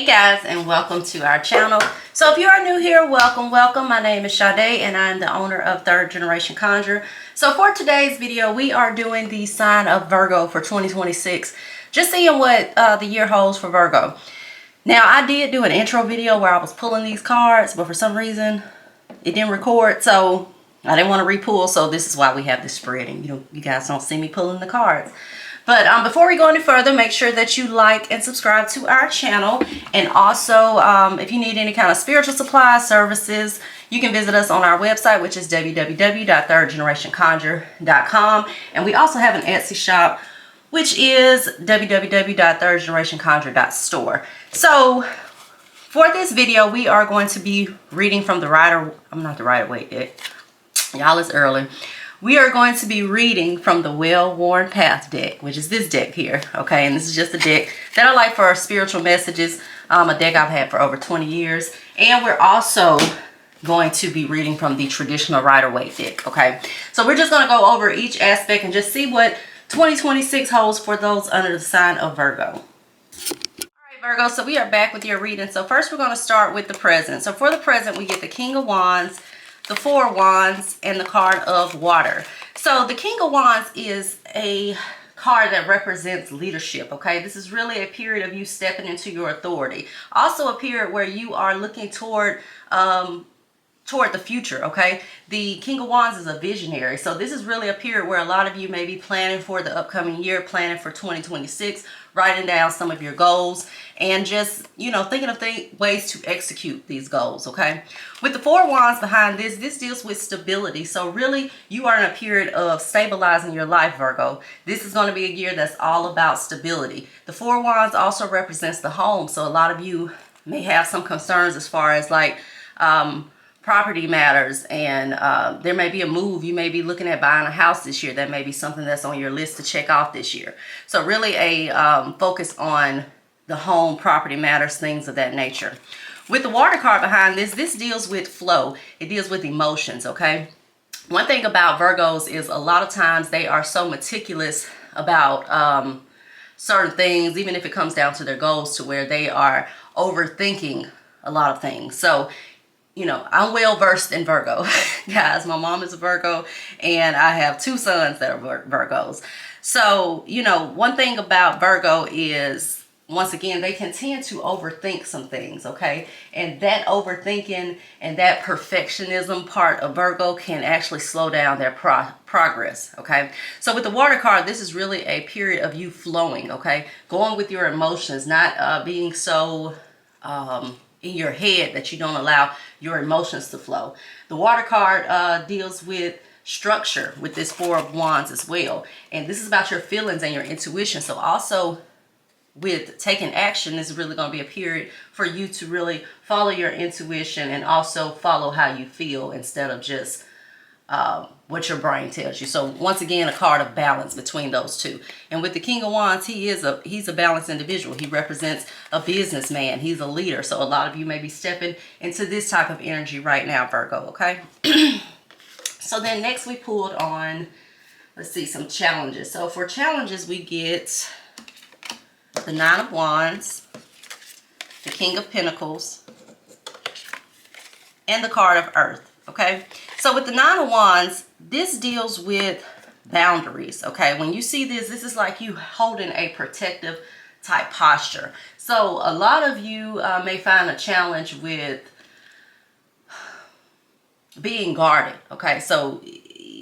Hey guys, and welcome to our channel. So if you are new here, welcome. My name is Sade and I'm the owner of Third Generation Conjure. So for today's video, we are doing the sign of Virgo for 2026, just seeing what the year holds for Virgo. Now I did do an intro video where I was pulling these cards, but for some reason it didn't record, so I didn't want to re-pull. So this is why we have this spread, and you guys don't see me pulling the cards. But before we go any further, make sure that you like and subscribe to our channel. And also, if you need any kind of spiritual supply services, you can visit us on our website, which is www.thirdgenerationconjure.com. And we also have an Etsy shop, which is www.thirdgenerationconjure.store. So for this video, we are going to be reading from the Rider-Waite deck. Y'all, it's early. We are going to be reading from the Well-Worn Path deck, which is this deck here, okay? And this is just a deck that I like for spiritual messages, a deck I've had for over 20 years. And we're also going to be reading from the traditional Rider-Waite deck, okay? So we're just going to go over each aspect and just see what 2026 holds for those under the sign of Virgo. All right, Virgo, so we are back with your reading. So first we're going to start with the present. So for the present, we get the King of Wands, the Four of Wands, and the card of Water. So the King of Wands is a card that represents leadership, okay? This is really a period of you stepping into your authority. Also a period where you are looking toward the future, okay? The King of Wands is a visionary. So this is really a period where a lot of you may be planning for the upcoming year, planning for 2026, writing down some of your goals, and just, thinking of ways to execute these goals, okay? With the Four of Wands behind this deals with stability. So really, you are in a period of stabilizing your life, Virgo. This is going to be a year that's all about stability. The Four of Wands also represents the home. So a lot of you may have some concerns as far as like property matters, and there may be a move. You may be looking at buying a house this year. That may be something that's on your list to check off this year. So really a focus on the home, property matters, things of that nature. With the Water card behind this deals with flow. It deals with emotions, okay? One thing about Virgos is a lot of times they are so meticulous about certain things, even if it comes down to their goals, to where they are overthinking a lot of things. So I'm well versed in Virgo. Guys, my mom is a Virgo and I have two sons that are Virgos. So, one thing about Virgo is, once again, they can tend to overthink some things, okay? And that overthinking and that perfectionism part of Virgo can actually slow down their progress, okay? So with the Water card, this is really a period of you flowing, okay? Going with your emotions, not being so in your head that you don't allow your emotions to flow. The Water card deals with structure with this Four of Wands as well. And this is about your feelings and your intuition. So also with taking action, this is really going to be a period for you to really follow your intuition and also follow how you feel instead of just what your brain tells you. So once again, a card of balance between those two. And with the King of Wands, he's a balanced individual. He represents a businessman. He's a leader. So a lot of you may be stepping into this type of energy right now, Virgo, okay? So then next we pulled on, let's see, some challenges. So for challenges, we get the Nine of Wands, the King of Pentacles, and the card of Earth, okay? So with the Nine of Wands, this deals with boundaries, okay? When you see this is like you holding a protective type posture. So a lot of you may find a challenge with being guarded, okay? So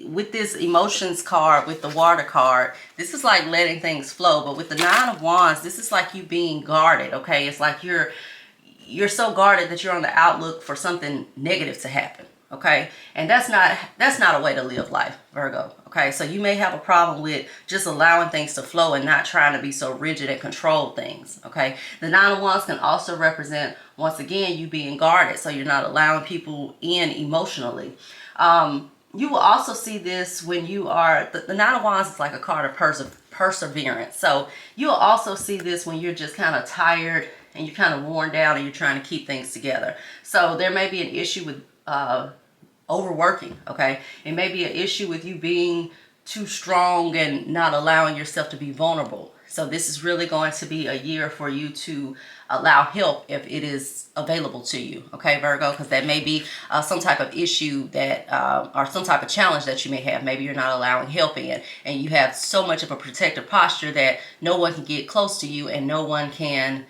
with this emotions card, with the Water card, this is like letting things flow. But with the Nine of Wands, this is like you being guarded, okay? It's like you're so guarded that you're on the outlook for something negative to happen, okay? And that's not a way to live life, Virgo, okay? So you may have a problem with just allowing things to flow and not trying to be so rigid and control things, okay? The Nine of Wands can also represent, once again, you being guarded, so you're not allowing people in emotionally. You will also see this when you are, the Nine of Wands is like a card of perseverance. So you'll also see this when you're just kind of tired and you're kind of worn down and you're trying to keep things together. So there may be an issue with overworking, okay? It may be an issue with you being too strong and not allowing yourself to be vulnerable. So this is really going to be a year for you to allow help if it is available to you, okay, Virgo, because that may be some type of issue that or some type of challenge that you may have. Maybe you're not allowing help in, and you have so much of a protective posture that no one can get close to you and no one can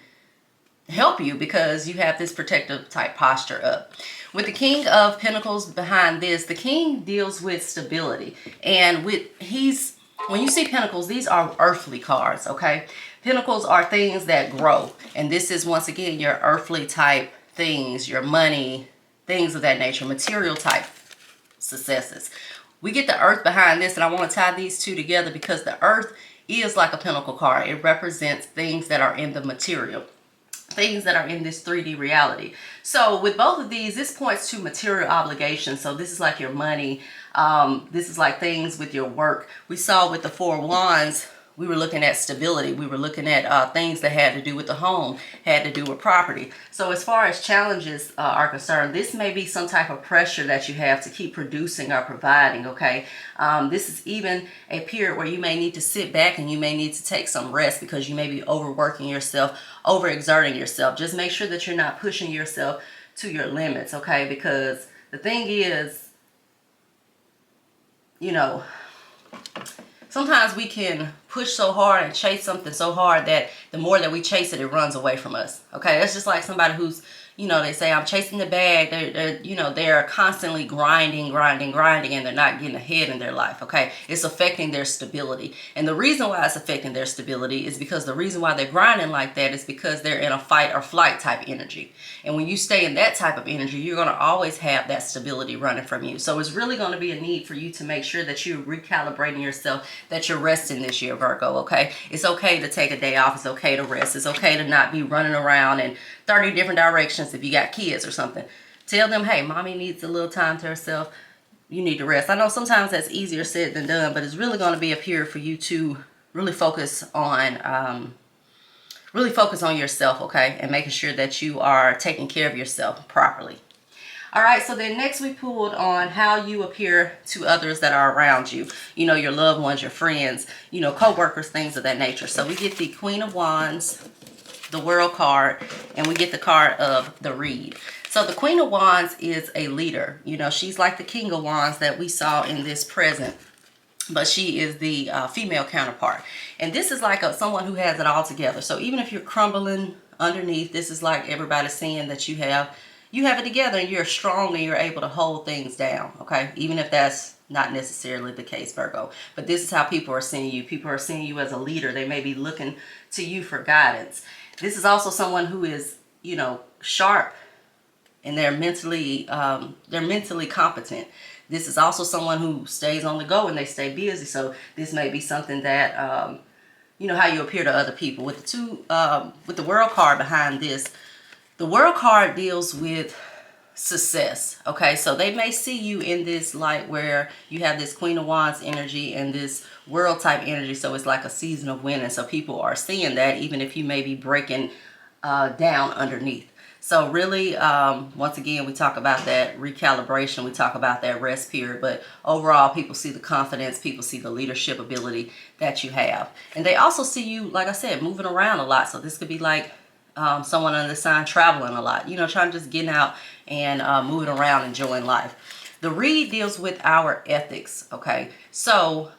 help you because you have this protective type posture up. With the King of Pentacles behind this, the King deals with stability, and when you see Pentacles, these are earthly cards, okay? Pentacles are things that grow, and this is once again your earthly type things, your money, things of that nature, material type successes. We get the Earth behind this, and I want to tie these two together because the Earth is like a Pentacle card. It represents things that are in the material, things that are in this 3D reality. So with both of these, this points to material obligations. So this is like your money. This is like things with your work. We saw with the Four of Wands, we were looking at stability. We were looking at things that had to do with the home, had to do with property. So as far as challenges are concerned, this may be some type of pressure that you have to keep producing or providing, okay? This is even a period where you may need to sit back and you may need to take some rest because you may be overworking yourself, overexerting yourself. Just make sure that you're not pushing yourself to your limits, okay? Because the thing is, you know, sometimes we can push so hard and chase something so hard that the more that we chase it, it runs away from us. Okay, that's just like somebody who's, you know, they say, I'm chasing the bag. They're constantly grinding, and they're not getting ahead in their life. Okay, it's affecting their stability. And the reason why it's affecting their stability is because the reason why they're grinding like that is because they're in a fight or flight type energy. And when you stay in that type of energy, you're going to always have that stability running from you. So it's really going to be a need for you to make sure that you're recalibrating yourself, that you're resting this year, Virgo, okay? It's okay to take a day off. It's okay to rest. It's okay to not be running around in 30 different directions if you got kids or something. Tell them, hey, mommy needs a little time to herself. You need to rest. I know sometimes that's easier said than done, but it's really going to be a period for you to really focus on yourself, okay? And making sure that you are taking care of yourself properly. All right, so then next we pulled on how you appear to others that are around you. You know, your loved ones, your friends, you know, co-workers, things of that nature. So we get the Queen of Wands, the World card, and we get the card of the Reed. So the Queen of Wands is a leader. You know, she's like the King of Wands that we saw in this present, but she is the female counterpart. And this is like someone who has it all together. So even if you're crumbling underneath, this is like everybody's seeing that you have it together and you're strong and you're able to hold things down, okay? Even if that's not necessarily the case, Virgo. But this is how people are seeing you. People are seeing you as a leader. They may be looking to you for guidance. This is also someone who is, you know, sharp, and they're mentally competent. This is also someone who stays on the go and they stay busy. So this may be something that, you know, how you appear to other people. With the World card behind this, the World card deals with success. Okay, so they may see you in this light where you have this Queen of Wands energy and this World type energy. So it's like a season of winning. So people are seeing that even if you may be breaking down underneath. So really, once again, we talk about that recalibration. We talk about that rest period. But overall, people see the confidence. People see the leadership ability that you have. And they also see you, like I said, moving around a lot. So this could be like someone on the sign traveling a lot. You know, trying to just getting out and moving around, enjoying life. The Reed deals with our ethics, okay? So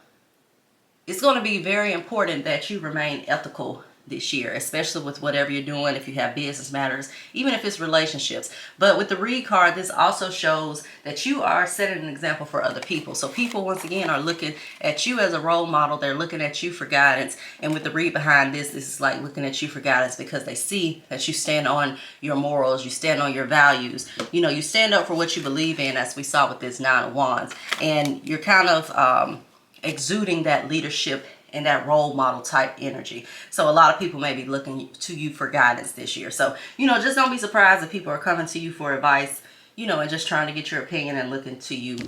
it's going to be very important that you remain ethical this year, especially with whatever you're doing, if you have business matters, even if it's relationships. But with the Reed card, this also shows that you are setting an example for other people. So people, once again, are looking at you as a role model. They're looking at you for guidance. And with the Reed behind this is like looking at you for guidance because they see that you stand on your morals, you stand on your values. You know, you stand up for what you believe in, as we saw with this Nine of Wands. And you're kind of exuding that leadership and that role model type energy. So a lot of people may be looking to you for guidance this year. So, you know, just don't be surprised if people are coming to you for advice, you know, and just trying to get your opinion and looking to you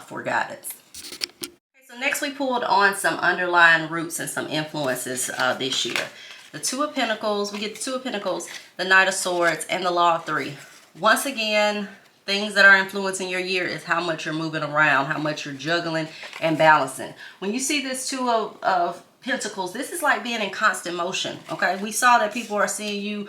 for guidance. Okay, so next we pulled on some underlying roots and some influences this year. The Two of Pentacles, we get the Two of Pentacles, the Knight of Swords, and the Law of Three. Once again, things that are influencing your year is how much you're moving around, how much you're juggling and balancing. When you see this Two of Pentacles, this is like being in constant motion. Okay, we saw that people are seeing you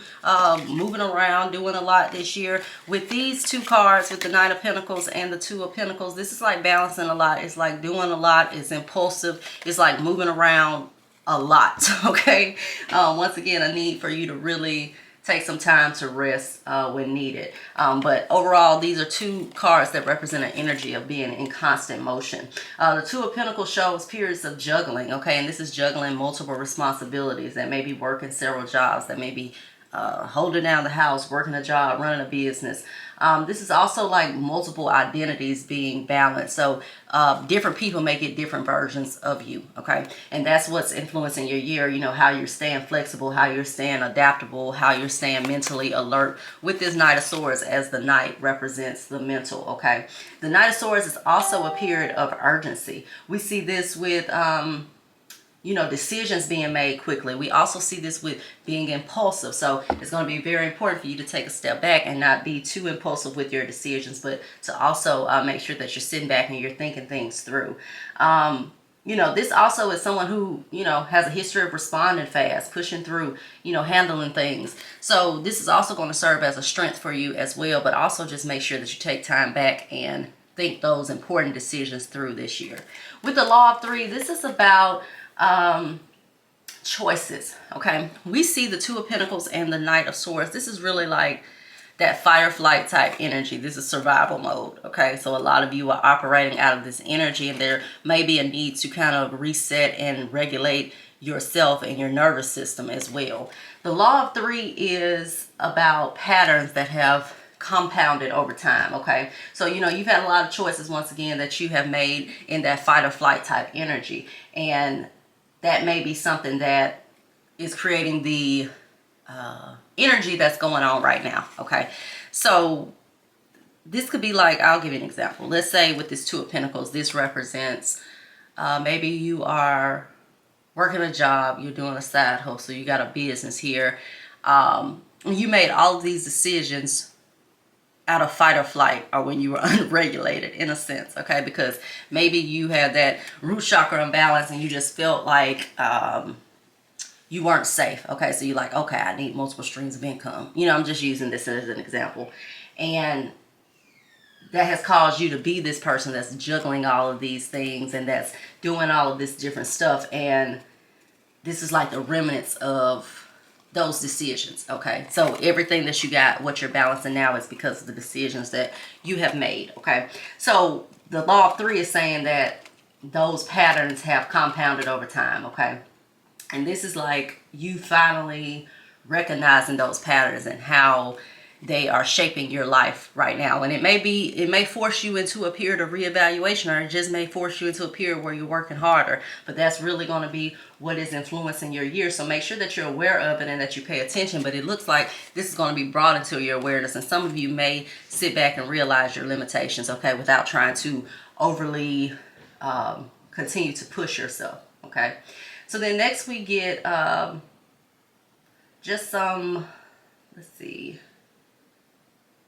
moving around, doing a lot this year. With these two cards, with the Nine of Pentacles and the Two of Pentacles, this is like balancing a lot. It's like doing a lot. It's impulsive. It's like moving around a lot. Okay, once again, a need for you to really take some time to rest when needed. But overall, these are two cards that represent an energy of being in constant motion. The Two of Pentacles shows periods of juggling, okay? And this is juggling multiple responsibilities. That may be working several jobs, that may be holding down the house, working a job, running a business. This is also like multiple identities being balanced. So different people may get different versions of you, okay? And that's what's influencing your year, you know, how you're staying flexible, how you're staying adaptable, how you're staying mentally alert with this Knight of Swords, as the Knight represents the mental, okay? The Knight of Swords is also a period of urgency. We see this with you know, decisions being made quickly. We also see this with being impulsive. So it's going to be very important for you to take a step back and not be too impulsive with your decisions, but to also make sure that you're sitting back and you're thinking things through. You know, this also is someone who, you know, has a history of responding fast, pushing through, you know, handling things. So this is also going to serve as a strength for you as well, but also just make sure that you take time back and think those important decisions through this year. With the Law of Three, this is about choices, okay? We see the Two of Pentacles and the Knight of Swords. This is really like that fight or flight type energy. This is survival mode, okay? So a lot of you are operating out of this energy, and there may be a need to kind of reset and regulate yourself and your nervous system as well. The Law of Three is about patterns that have compounded over time, okay? So, you know, you've had a lot of choices, once again, that you have made in that fight or flight type energy. And that may be something that is creating the energy that's going on right now, okay? So this could be like, I'll give you an example. Let's say with this Two of Pentacles, this represents maybe you are working a job, you're doing a side hustle, you got a business here. You made all of these decisions out of fight or flight, or when you were unregulated, in a sense, okay? Because maybe you had that root chakra imbalance and you just felt like you weren't safe, okay? So you're like, okay, I need multiple streams of income. You know, I'm just using this as an example. And that has caused you to be this person that's juggling all of these things and that's doing all of this different stuff. And this is like the remnants of those decisions, okay? So everything that you got, what you're balancing now, is because of the decisions that you have made, okay? So the Law of Three is saying that those patterns have compounded over time, okay? And this is like you finally recognizing those patterns and how they are shaping your life right now. And it may force you into a period of reevaluation, or it just may force you into a period where you're working harder. But that's really going to be what is influencing your year. So make sure that you're aware of it and that you pay attention. But it looks like this is going to be brought into your awareness. And some of you may sit back and realize your limitations, okay, without trying to overly continue to push yourself, okay? So then next we get just some, let's see.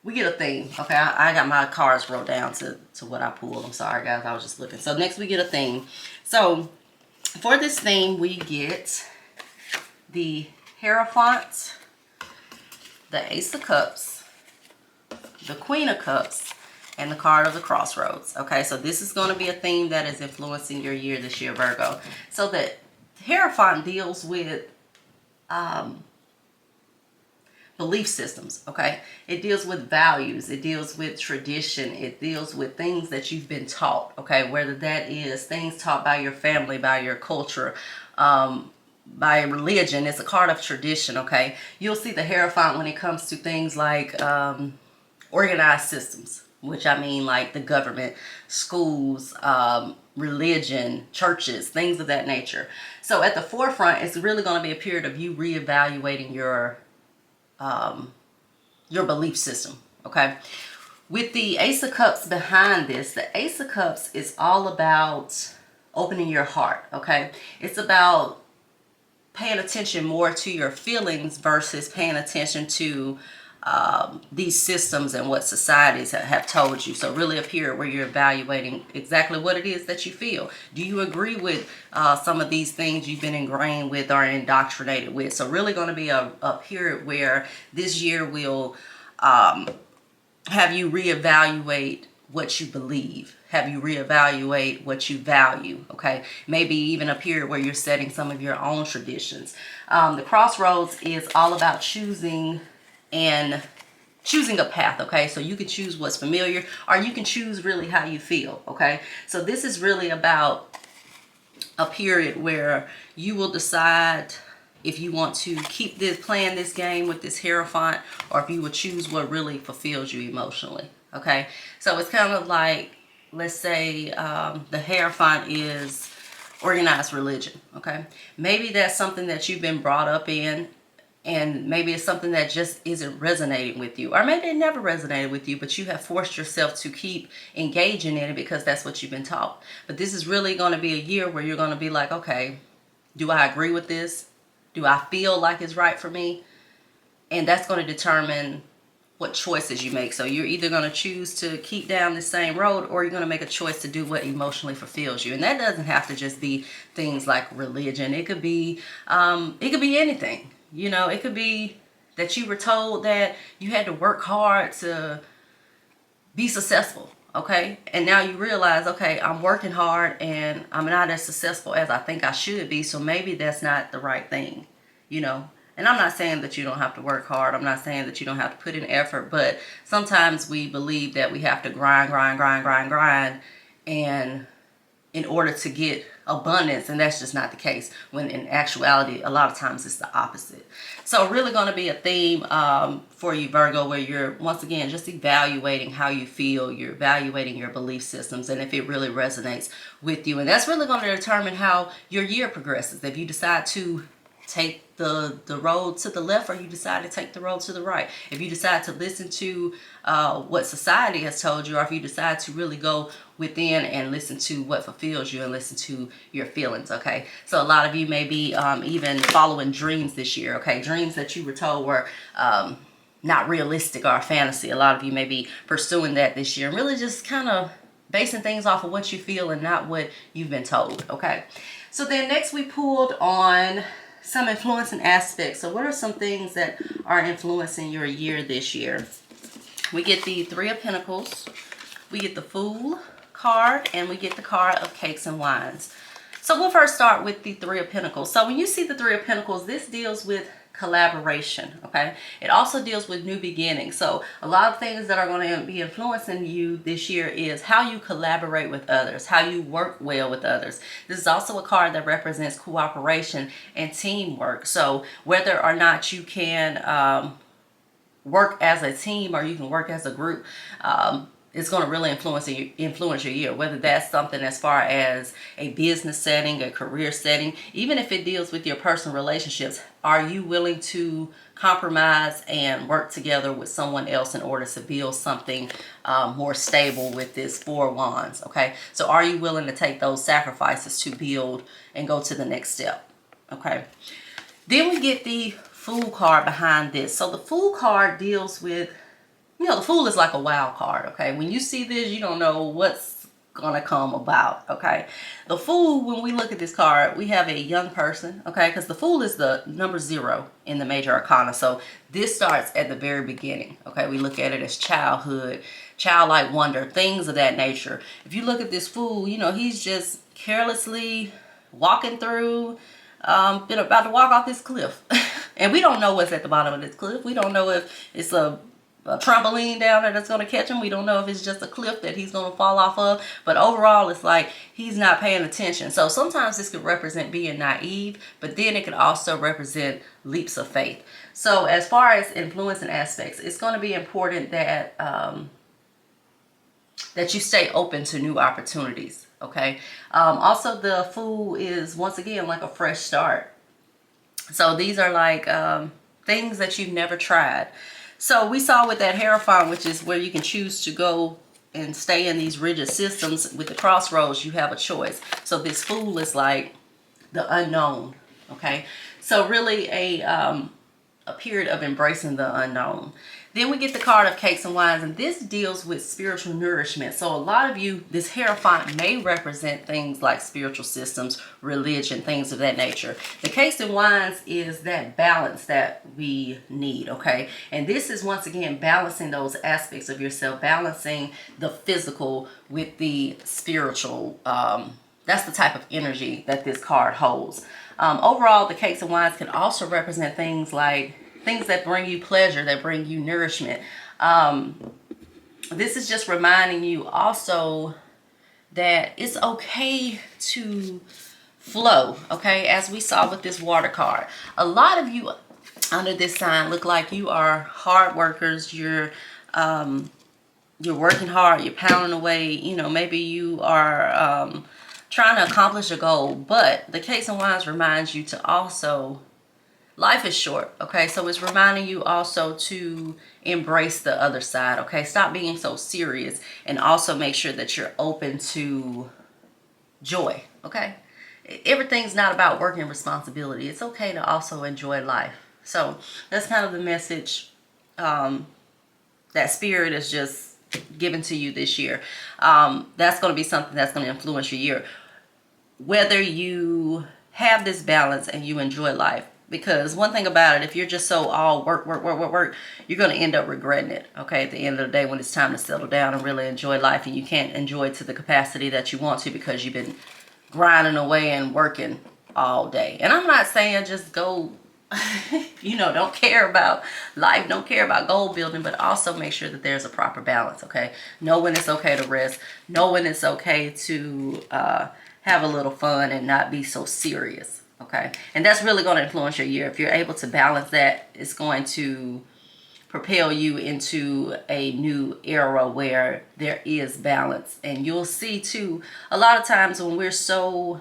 We get a theme, okay? I got my cards wrote down to what I pulled. I'm sorry, guys. I was just looking. So next we get a theme. So for this theme, we get the Hierophant, the Ace of Cups, the Queen of Cups, and the card of the Crossroads, okay? So this is going to be a theme that is influencing your year this year, Virgo. So the Hierophant deals with belief systems, okay? It deals with values, it deals with tradition, it deals with things that you've been taught, okay? Whether that is things taught by your family, by your culture, by religion. It's a card of tradition, okay? You'll see the Hierophant when it comes to things like organized systems, which I mean like the government, schools, religion, churches, things of that nature. So at the forefront, it's really going to be a period of you reevaluating your belief system, okay? With the Ace of Cups behind this, the Ace of Cups is all about opening your heart, okay? It's about paying attention more to your feelings versus paying attention to these systems and what societies have told you. So really a period where you're evaluating exactly what it is that you feel. Do you agree with some of these things you've been ingrained with or indoctrinated with? So really going to be a period where this year will have you reevaluate what you believe, have you reevaluate what you value. Okay, maybe even a period where you're setting some of your own traditions. The crossroads is all about choosing a path. Okay, so you can choose what's familiar, or you can choose really how you feel. Okay, so this is really about a period where you will decide if you want to keep playing this game with this Hierophant, or if you will choose what really fulfills you emotionally. Okay, so it's kind of like, let's say the Hierophant is organized religion. Okay, maybe that's something that you've been brought up in, and maybe it's something that just isn't resonating with you, or maybe it never resonated with you, but you have forced yourself to keep engaging in it because that's what you've been taught. But this is really going to be a year where you're going to be like, okay, do I agree with this? Do I feel like it's right for me? And that's going to determine what choices you make. So you're either going to choose to keep down the same road, or you're going to make a choice to do what emotionally fulfills you. And that doesn't have to just be things like religion. It could be anything. You know, it could be that you were told that you had to work hard to be successful. Okay, and now you realize, okay, I'm working hard and I'm not as successful as I think I should be, so maybe that's not the right thing, you know. And I'm not saying that you don't have to work hard. I'm not saying that you don't have to put in effort, but sometimes we believe that we have to grind, and in order to get abundance, and that's just not the case, when in actuality a lot of times it's the opposite. So really going to be a theme for you, Virgo, where you're once again just evaluating how you feel, you're evaluating your belief systems, and if it really resonates with you. And that's really going to determine how your year progresses. If you decide to take the road to the left, or you decide to take the road to the right. If you decide to listen to what society has told you, or if you decide to really go within and listen to what fulfills you and listen to your feelings. Okay, so a lot of you may be even following dreams this year. Okay, dreams that you were told were not realistic or a fantasy. A lot of you may be pursuing that this year and really just kind of basing things off of what you feel and not what you've been told. Okay, so then next we pulled on some influencing aspects. So what are some things that are influencing your year this year? We get the Three of Pentacles, we get the Fool card, and we get the card of Cakes and Wines. So we'll first start with the Three of Pentacles. So when you see the Three of Pentacles, this deals with collaboration. Okay, it also deals with new beginnings. So a lot of things that are going to be influencing you this year is how you collaborate with others, how you work well with others. This is also a card that represents cooperation and teamwork. So whether or not you can work as a team, or you can work as a group, it's going to really influence your year, whether that's something as far as a business setting, a career setting, even if it deals with your personal relationships. Are you willing to compromise and work together with someone else in order to build something more stable with this Four of Wands? Okay, so are you willing to take those sacrifices to build and go to the next step? Okay, then we get the Fool card behind this. So the Fool card deals with, you know, the Fool is like a wild card. Okay, when you see this, you don't know what's gonna come about. Okay, the Fool, when we look at this card, we have a young person. Okay, because the Fool is the number 0 in the major arcana, so this starts at the very beginning. Okay, we look at it as childhood, childlike wonder, things of that nature. If you look at this Fool, you know, he's just carelessly walking through, been about to walk off this cliff. And we don't know what's at the bottom of this cliff. We don't know if it's a trampoline down there that's going to catch him. We don't know if it's just a cliff that he's going to fall off of. But overall, it's like he's not paying attention. So sometimes this could represent being naive, but then it could also represent leaps of faith. So as far as influencing aspects, it's going to be important that that you stay open to new opportunities. Okay. Also, the Fool is once again like a fresh start. So these are like things that you've never tried. So we saw with that Hierophant, which is where you can choose to go and stay in these rigid systems. With the crossroads, you have a choice. So this Fool is like the unknown. Okay, so really a a period of embracing the unknown. Then we get the card of cakes and wines, and this deals with spiritual nourishment. So a lot of you, this Hierophant may represent things like spiritual systems, religion, things of that nature. The cakes and wines is that balance that we need, okay? And this is, once again, balancing those aspects of yourself, balancing the physical with the spiritual. That's the type of energy that this card holds. Overall, the cakes and wines can also represent things like things that bring you pleasure, that bring you nourishment. This is just reminding you also that it's okay to flow, okay? As we saw with this water card. A lot of you under this sign look like you are hard workers. You're working hard, you're pounding away, you know, maybe you are trying to accomplish a goal. But the cakes and wines reminds you to also, life is short, okay? So it's reminding you also to embrace the other side, okay? Stop being so serious, and also make sure that you're open to joy, okay? Everything's not about work and responsibility. It's okay to also enjoy life. So that's kind of the message that Spirit is just given to you this year. That's going to be something that's going to influence your year. Whether you have this balance and you enjoy life. Because one thing about it, if you're just so all work, you're going to end up regretting it, okay, at the end of the day when it's time to settle down and really enjoy life, and you can't enjoy it to the capacity that you want to because you've been grinding away and working all day. And I'm not saying just go, you know, don't care about life, don't care about goal building, but also make sure that there's a proper balance, okay? Know when it's okay to rest. Know when it's okay to have a little fun and not be so serious. Okay, and that's really going to influence your year. If you're able to balance that, it's going to propel you into a new era where there is balance. And you'll see too, a lot of times when we're so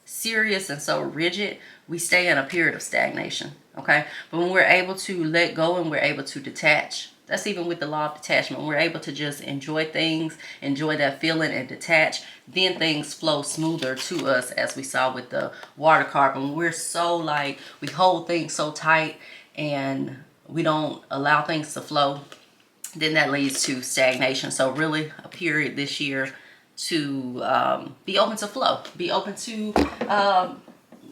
serious and so rigid, we stay in a period of stagnation. Okay, but when we're able to let go and we're able to detach, that's even with the law of detachment. When we're able to just enjoy things, enjoy that feeling and detach, then things flow smoother to us, as we saw with the water card. When we're so like, we hold things so tight and we don't allow things to flow, then that leads to stagnation. So really a period this year to be open to flow. Be open to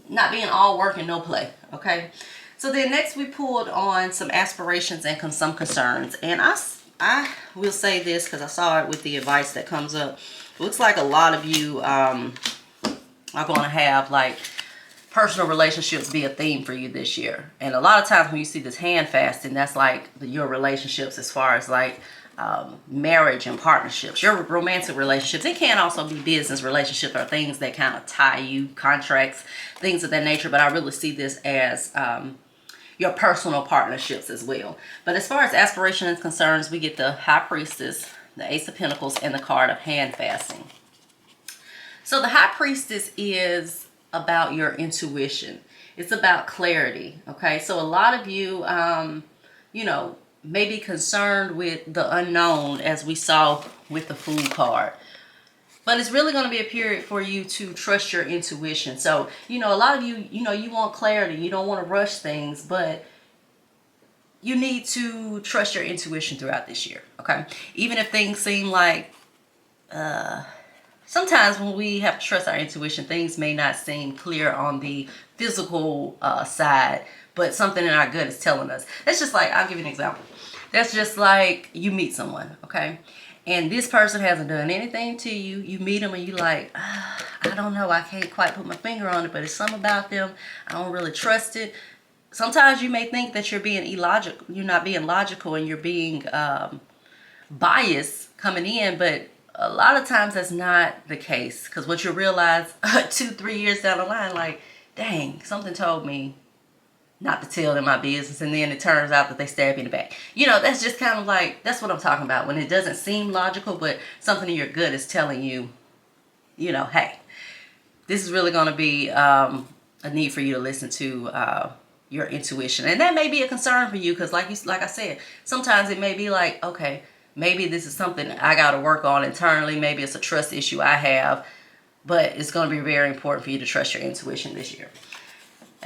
not being all work and no play, okay? So then next we pulled on some aspirations and some concerns. And I will say this because I saw it with the advice that comes up. It looks like a lot of you are going to have like personal relationships be a theme for you this year. And a lot of times when you see this hand fasting, that's like your relationships as far as like marriage and partnerships, your romantic relationships. It can also be business relationships or things that kind of tie you, contracts, things of that nature. But I really see this as your personal partnerships as well. But as far as aspiration is concerned, we get the High Priestess, the Ace of Pentacles, and the card of hand fasting. So the High Priestess is about your intuition. It's about clarity, okay? So a lot of you, you know, may be concerned with the unknown, as we saw with the Fool card. But it's really going to be a period for you to trust your intuition. So, you know, a lot of you, you know, you want clarity. You don't want to rush things, but you need to trust your intuition throughout this year, okay? Even if things seem like, sometimes when we have to trust our intuition, things may not seem clear on the physical side, but something in our gut is telling us. That's just like, I'll give you an example. That's just like you meet someone, okay? And this person hasn't done anything to you. You meet them and you like, I don't know. I can't quite put my finger on it, but it's something about them. I don't really trust it. Sometimes you may think that you're being illogical. You're not being logical and you're being biased coming in, but a lot of times that's not the case. Because what you realize 2-3 years down the line, like, dang, something told me not to tell them my business, and then it turns out that they stab you in the back. You know, that's just kind of like, that's what I'm talking about. When it doesn't seem logical, but something in your gut is telling you, you know, hey, this is really going to be a need for you to listen to your intuition. And that may be a concern for you because like I said, sometimes it may be like, okay, maybe this is something I got to work on internally. Maybe it's a trust issue I have, but it's going to be very important for you to trust your intuition this year.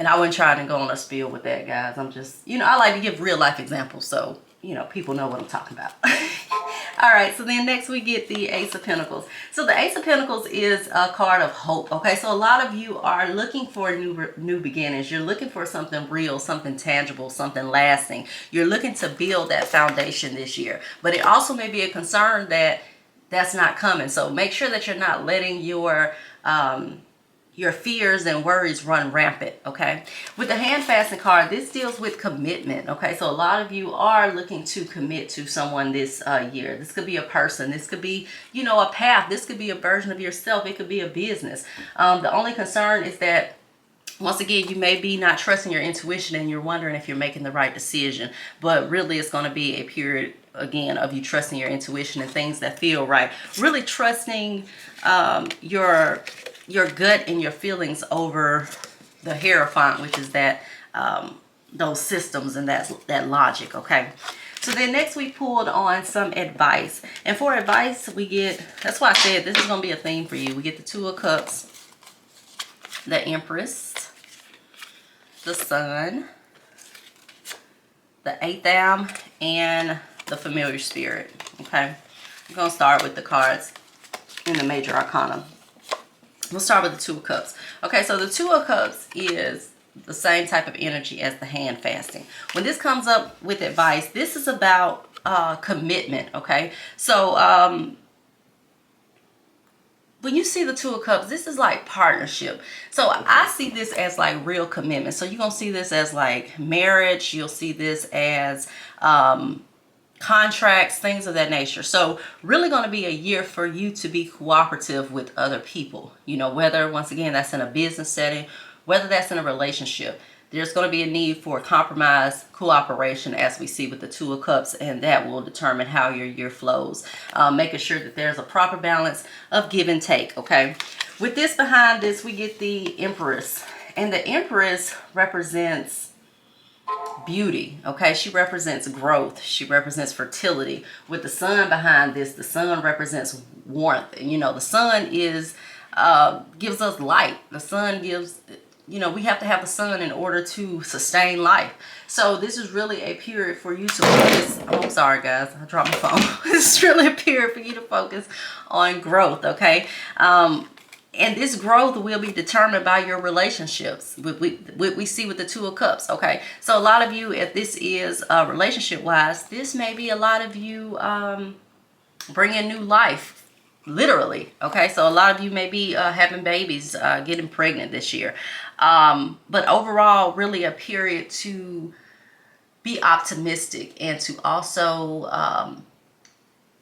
And I wasn't trying to go on a spiel with that, guys. I'm just, I like to give real life examples so, people know what I'm talking about. All right, so then next we get the Ace of Pentacles. So the Ace of Pentacles is a card of hope, okay? So a lot of you are looking for new beginnings. You're looking for something real, something tangible, something lasting. You're looking to build that foundation this year. But it also may be a concern that that's not coming. So make sure that you're not letting your fears and worries run rampant, okay? With the hand fastening card, this deals with commitment, okay? So a lot of you are looking to commit to someone this year. This could be a person. This could be, a path. This could be a version of yourself. It could be a business. The only concern is that, once again, you may be not trusting your intuition and you're wondering if you're making the right decision. But really, it's going to be a period, again, of you trusting your intuition and things that feel right. Really trusting your gut and your feelings over the Hierophant, which is that those systems and that logic, okay? So then next we pulled on some advice. And for advice, we get, that's why I said this is going to be a theme for you. We get the Two of Cups, the Empress, the Sun, the Eighth Dam, and the Familiar Spirit, okay? I'm going to start with the cards in the Major Arcana. We'll start with the Two of Cups. Okay, so the Two of Cups is the same type of energy as the hand fasting. When this comes up with advice, this is about commitment, okay? So when you see the Two of Cups, this is like partnership. So I see this as like real commitment. So you're going to see this as like marriage. You'll see this as contracts, things of that nature. So really going to be a year for you to be cooperative with other people. Whether, once again, that's in a business setting, whether that's in a relationship. There's going to be a need for compromise, cooperation, as we see with the Two of Cups, and that will determine how your year flows. Making sure that there's a proper balance of give and take, okay? With this behind this, we get the Empress. And the Empress represents beauty, okay? She represents growth. She represents fertility. With the Sun behind this, the Sun represents warmth. And the Sun is gives us light. The Sun gives, we have to have the Sun in order to sustain life. So this is really a period for you to focus. Oh, I'm sorry, guys. I dropped my phone. This is really a period for you to focus on growth, okay? And this growth will be determined by your relationships. We see with the Two of Cups, okay? So a lot of you, if this is relationship-wise, this may be a lot of you bringing new life, literally, okay? So a lot of you may be having babies, getting pregnant this year. But overall, really a period to be optimistic and to also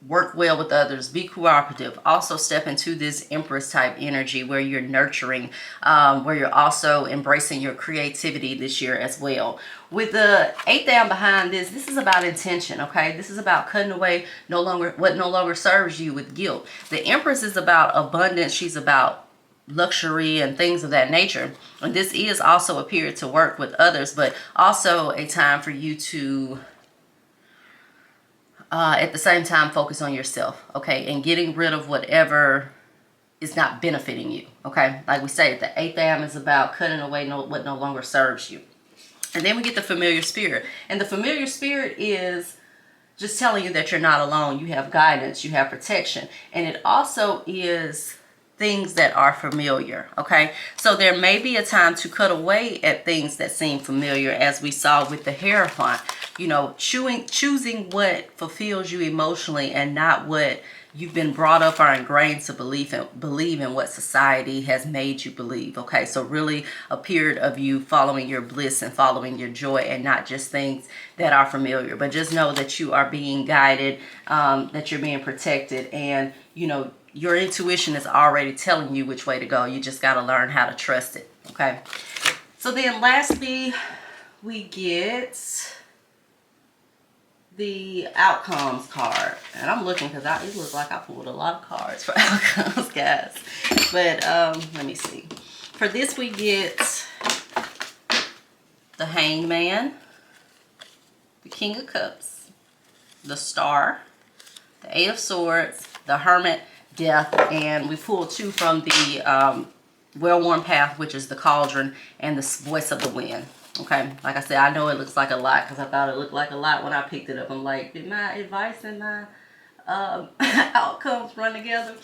work well with others, be cooperative, also step into this Empress type energy where you're nurturing, where you're also embracing your creativity this year as well. With the Eighth down behind this, this is about intention, okay? This is about cutting away what no longer serves you with guilt. The Empress is about abundance. She's about luxury and things of that nature. And this is also a period to work with others, but also a time for you to at the same time focus on yourself, okay, and getting rid of whatever is not benefiting you, okay? Like we say, the Eighth Dam is about cutting away what no longer serves you. And then we get the Familiar Spirit, and the Familiar Spirit is just telling you that you're not alone. You have guidance, you have protection, and it also is things that are familiar, okay? So there may be a time to cut away at things that seem familiar, as we saw with the Hierophant. Choosing what fulfills you emotionally and not what you've been brought up or ingrained to believe in what society has made you believe, okay? So really a period of you following your bliss and following your joy, and not just things that are familiar. But just know that you are being guided, that you're being protected, and your intuition is already telling you which way to go. You just got to learn how to trust it, okay? So then lastly, we get the Outcomes card. And I'm looking because it looks like I pulled a lot of cards for outcomes, guys. But let me see. For this, we get the Hanged Man, the King of Cups, the Star, the Eight of Swords, the Hermit, Death, and we pulled two from the well-worn path, which is the cauldron, and the voice of the wind. Okay, like I said, I know it looks like a lot because I thought it looked like a lot when I picked it up. I'm like, did my advice and my outcomes run together?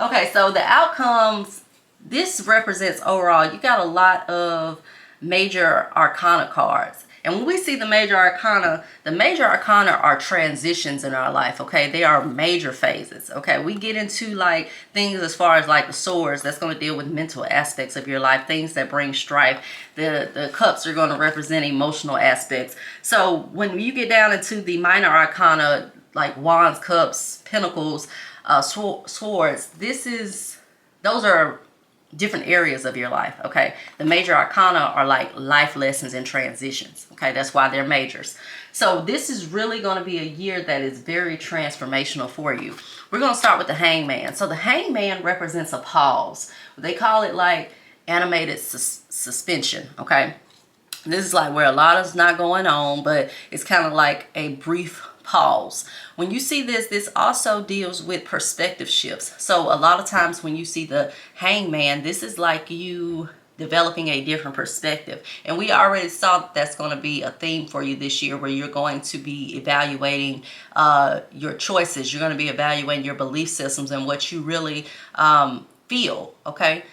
Okay, so the outcomes, this represents overall, you got a lot of major arcana cards. And when we see the major arcana are transitions in our life, okay? They are major phases, okay? We get into like things as far as like the swords, that's going to deal with mental aspects of your life, things that bring strife. The cups are going to represent emotional aspects. So when you get down into the minor arcana, like wands, cups, pentacles, swords, those are different areas of your life, okay? The major arcana are like life lessons and transitions, okay? That's why they're majors. So this is really going to be a year that is very transformational for you. We're going to start with the hangman. So the hangman represents a pause. They call it like animated suspension, okay? This is like where a lot is not going on, but it's kind of like a brief pause. When you see this also deals with perspective shifts. So a lot of times when you see the hangman, this is like you developing a different perspective. And we already saw that that's going to be a theme for you this year, where you're going to be evaluating your choices. You're going to be evaluating your belief systems and what you really feel, okay?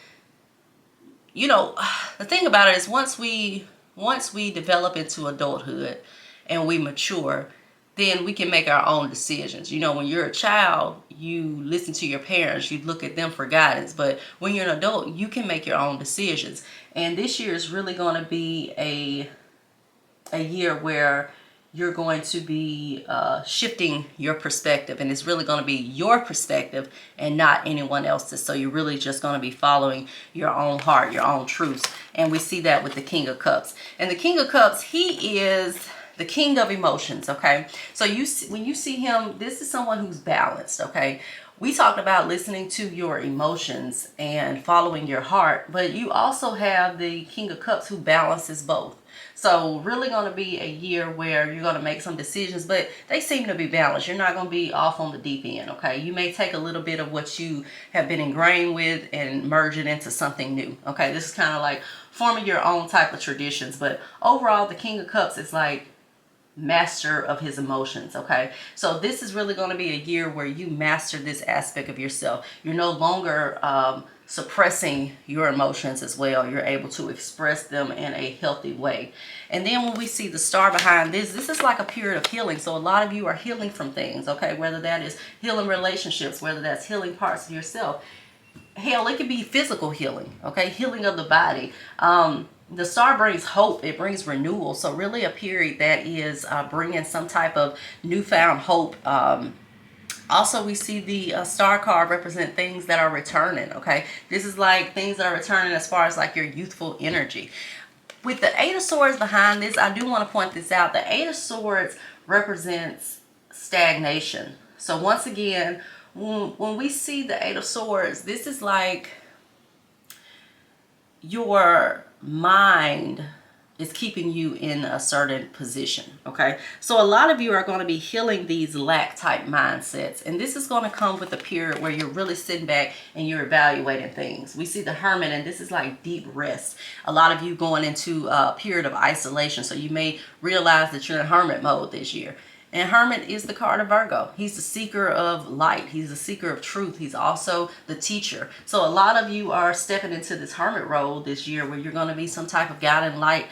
You know, the thing about it is once we develop into adulthood and we mature, then we can make our own decisions. You know, when you're a child, you listen to your parents, you look at them for guidance. But when you're an adult, you can make your own decisions. And this year is really going to be a year where you're going to be shifting your perspective, and it's really going to be your perspective and not anyone else's. So you're really just going to be following your own heart, your own truths. And we see that with the King of Cups. And the King of Cups, he is the king of emotions, okay? So when you see him, this is someone who's balanced, okay? We talked about listening to your emotions and following your heart, but you also have the King of Cups who balances both. So really going to be a year where you're going to make some decisions, but they seem to be balanced. You're not going to be off on the deep end, okay? You may take a little bit of what you have been ingrained with and merge it into something new, okay? This is kind of like forming your own type of traditions, but overall, the King of Cups is like master of his emotions, okay? So this is really going to be a year where you master this aspect of yourself. You're no longer suppressing your emotions as well. You're able to express them in a healthy way. And then when we see the star behind this is like a period of healing. So a lot of you are healing from things, okay? Whether that is healing relationships, whether that's healing parts of yourself. Hell, it could be physical healing, okay? Healing of the body. The star brings hope. It brings renewal. So really a period that is bringing some type of newfound hope. Also, we see the star card represent things that are returning, okay? This is like things that are returning as far as like your youthful energy. With the Eight of Swords behind this, I do want to point this out. The Eight of Swords represents stagnation. So once again, when we see the Eight of Swords, this is like your mind is keeping you in a certain position, okay? So a lot of you are going to be healing these lack type mindsets, and this is going to come with a period where you're really sitting back and you're evaluating things. We see the Hermit, and this is like deep rest. A lot of you going into a period of isolation, so you may realize that you're in hermit mode this year. And Hermit is the card of Virgo. He's the seeker of light. He's the seeker of truth. He's also the teacher. So a lot of you are stepping into this hermit role this year where you're going to be some type of guiding light,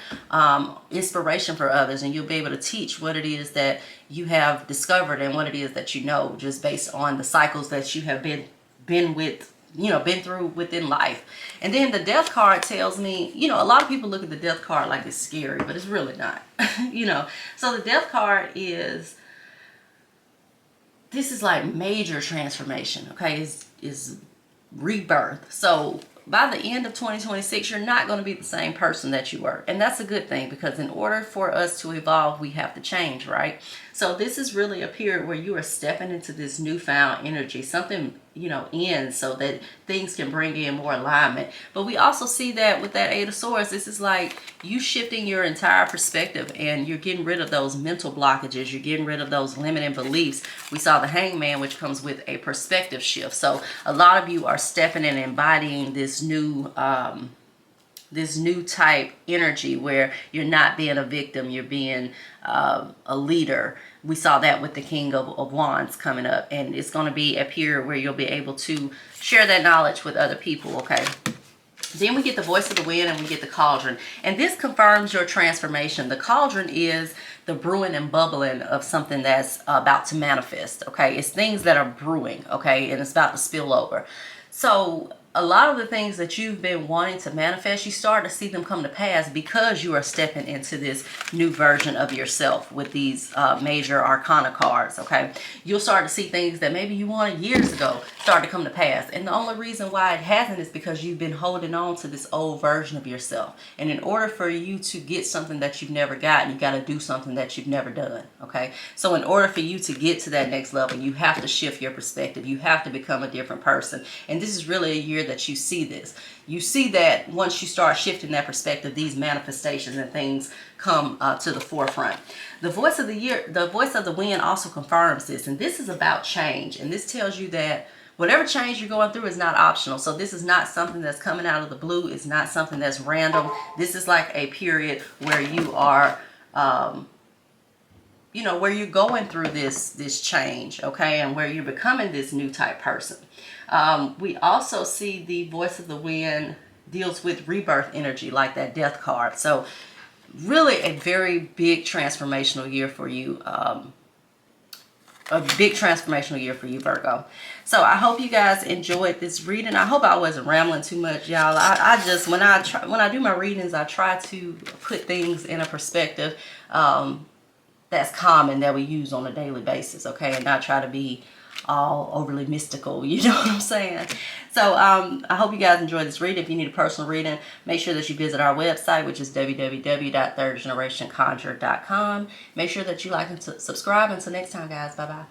inspiration for others. And you'll be able to teach what it is that you have discovered and what it is that you know, just based on the cycles that you have been with, you know, been through within life. And then the Death card tells me, you know, a lot of people look at the Death card like it's scary, but it's really not. You know, so the Death card is, this is like major transformation, okay? Is rebirth. So by the end of 2026, you're not going to be the same person that you were. And that's a good thing, because in order for us to evolve, we have to change, right? So this is really a period where you are stepping into this newfound energy. Something in, so that things can bring in more alignment. But we also see that with that Eight of Swords, this is like you shifting your entire perspective, and you're getting rid of those mental blockages. You're getting rid of those limiting beliefs. We saw the Hangman, which comes with a perspective shift. So a lot of you are stepping and embodying this new type energy where you're not being a victim, you're being a leader. We saw that with the King of Wands coming up, and it's going to be a period where you'll be able to share that knowledge with other people, okay? Then we get the Voice of the Wind, and we get the Cauldron. And this confirms your transformation. The Cauldron is the brewing and bubbling of something that's about to manifest, okay? It's things that are brewing, okay? And it's about to spill over. So a lot of the things that you've been wanting to manifest, you start to see them come to pass because you are stepping into this new version of yourself with these major arcana cards, okay? You'll start to see things that maybe you wanted years ago start to come to pass. And the only reason why it hasn't is because you've been holding on to this old version of yourself. And in order for you to get something that you've never gotten, you got to do something that you've never done, okay? So in order for you to get to that next level, you have to shift your perspective. You have to become a different person. And this is really a year that you see this. You see that once you start shifting that perspective, these manifestations and things come to the forefront. The Voice of the Wind also confirms this, and this is about change. And this tells you that whatever change you're going through is not optional. So this is not something that's coming out of the blue. It's not something that's random. This is like a period where you are where you're going through this change, okay, and where you're becoming this new type person. We also see the Voice of the Wind deals with rebirth energy, like that Death card. So really a very big transformational year for you. A big transformational year for you, Virgo. So I hope you guys enjoyed this reading. I hope I wasn't rambling too much, y'all. I just, when I do my readings, I try to put things in a perspective that's common, that we use on a daily basis, okay, and not try to be all overly mystical, you know what I'm saying? So I hope you guys enjoyed this reading. If you need a personal reading, make sure that you visit our website, which is www.thirdgenerationconjure.com. Make sure that you like and subscribe. Until next time, guys, bye bye.